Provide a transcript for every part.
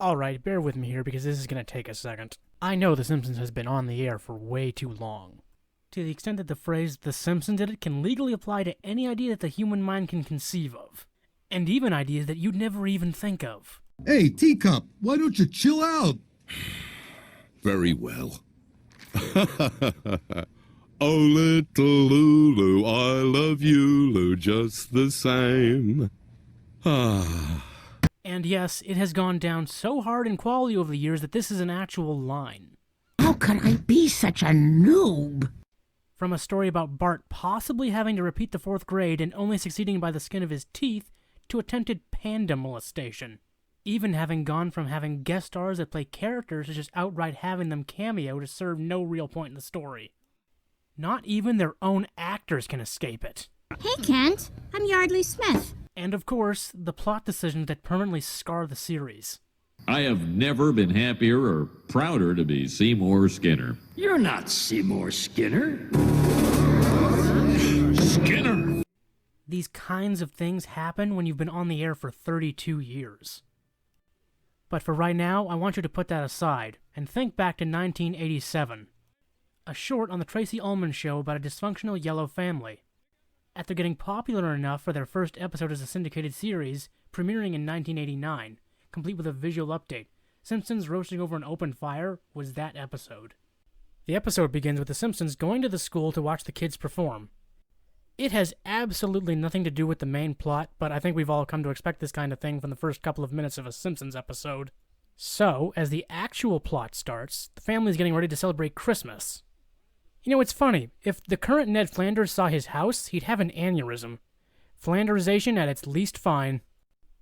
Alright, bear with me here because this is going to take a second. I know The Simpsons has been on the air for way too long. To the extent that the phrase, "The Simpsons did it," can legally apply to any idea that the human mind can conceive of. And even ideas that you'd never even think of. Hey, Teacup, why don't you chill out? Very well. Oh, little Lulu, I love you, Lou, just the same. And yes, it has gone down so hard in quality over the years that this is an actual line. How can I be such a noob? From a story about Bart possibly having to repeat the 4th grade and only succeeding by the skin of his teeth, to attempted panda molestation. Even having gone from having guest stars that play characters to just outright having them cameo to serve no real point in the story. Not even their own actors can escape it. Hey, Kent. I'm Yardley Smith. And of course, the plot decisions that permanently scar the series. I have never been happier or prouder to be Seymour Skinner. You're not Seymour Skinner. Skinner! These kinds of things happen when you've been on the air for 32 years. But for right now, I want you to put that aside and think back to 1987. A short on the Tracy Ullman Show about a dysfunctional yellow family. After getting popular enough for their first episode as a syndicated series, premiering in 1989, complete with a visual update, Simpsons roasting over an open fire, was that episode. The episode begins with the Simpsons going to the school to watch the kids perform. It has absolutely nothing to do with the main plot, but I think we've all come to expect this kind of thing from the first couple of minutes of a Simpsons episode. So, as the actual plot starts, the family's getting ready to celebrate Christmas. You know, it's funny. If the current Ned Flanders saw his house, he'd have an aneurysm. Flanderization at its least fine.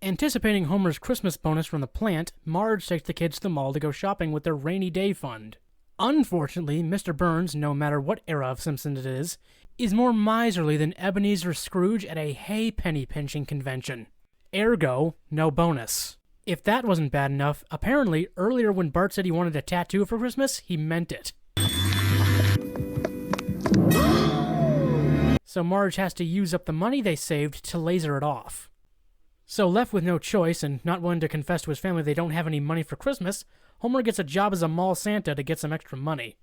Anticipating Homer's Christmas bonus from the plant, Marge takes the kids to the mall to go shopping with their rainy day fund. Unfortunately, Mr. Burns, no matter what era of Simpsons it is more miserly than Ebenezer Scrooge at a hay penny pinching convention. Ergo, no bonus. If that wasn't bad enough, apparently earlier when Bart said he wanted a tattoo for Christmas, he meant it. So Marge has to use up the money they saved to laser it off. So left with no choice and not willing to confess to his family they don't have any money for Christmas, Homer gets a job as a mall Santa to get some extra money.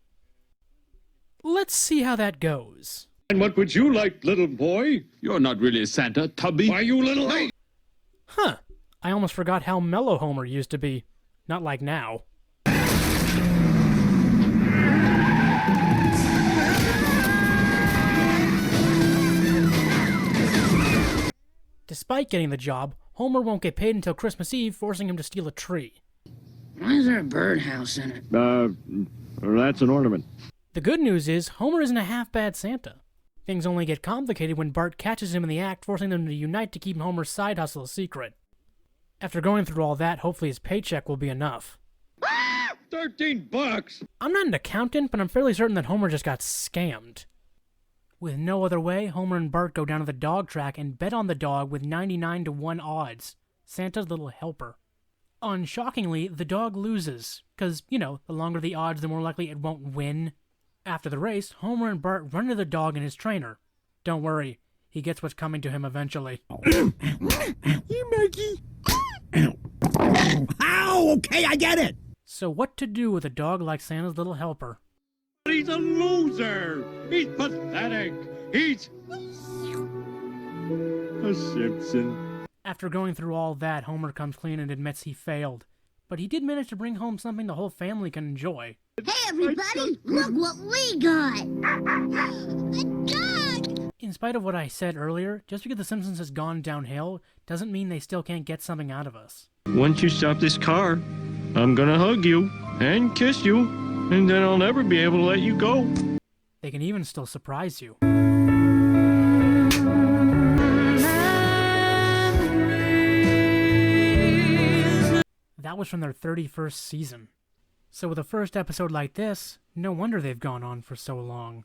Let's see how that goes. And what would you like, little boy? You're not really Santa, Tubby. Why, you little... Huh. I almost forgot how mellow Homer used to be. Not like now. Despite getting the job, Homer won't get paid until Christmas Eve, forcing him to steal a tree. Why is there a birdhouse in it? That's an ornament. The good news is, Homer isn't a half-bad Santa. Things only get complicated when Bart catches him in the act, forcing them to unite to keep Homer's side hustle a secret. After going through all that, hopefully his paycheck will be enough. $13! I'm not an accountant, but I'm fairly certain that Homer just got scammed. With no other way, Homer and Bart go down to the dog track and bet on the dog with 99 to 1 odds. Santa's little helper. Unshockingly, the dog loses, because, you know, the longer the odds, the more likely it won't win. After the race, Homer and Bart run to the dog and his trainer. Don't worry, he gets what's coming to him eventually. You, Maggie. Ow! Okay, I get it. So what to do with a dog like Santa's little helper? He's a loser! He's pathetic! He's... a Simpson. After going through all that, Homer comes clean and admits he failed. But he did manage to bring home something the whole family can enjoy. Hey, everybody! Look what we got! A dog! In spite of what I said earlier, just because The Simpsons has gone downhill doesn't mean they still can't get something out of us. Once you stop this car, I'm gonna hug you and kiss you, and then I'll never be able to let you go. They can even still surprise you. That was from their 31st season. So with a first episode like this, no wonder they've gone on for so long.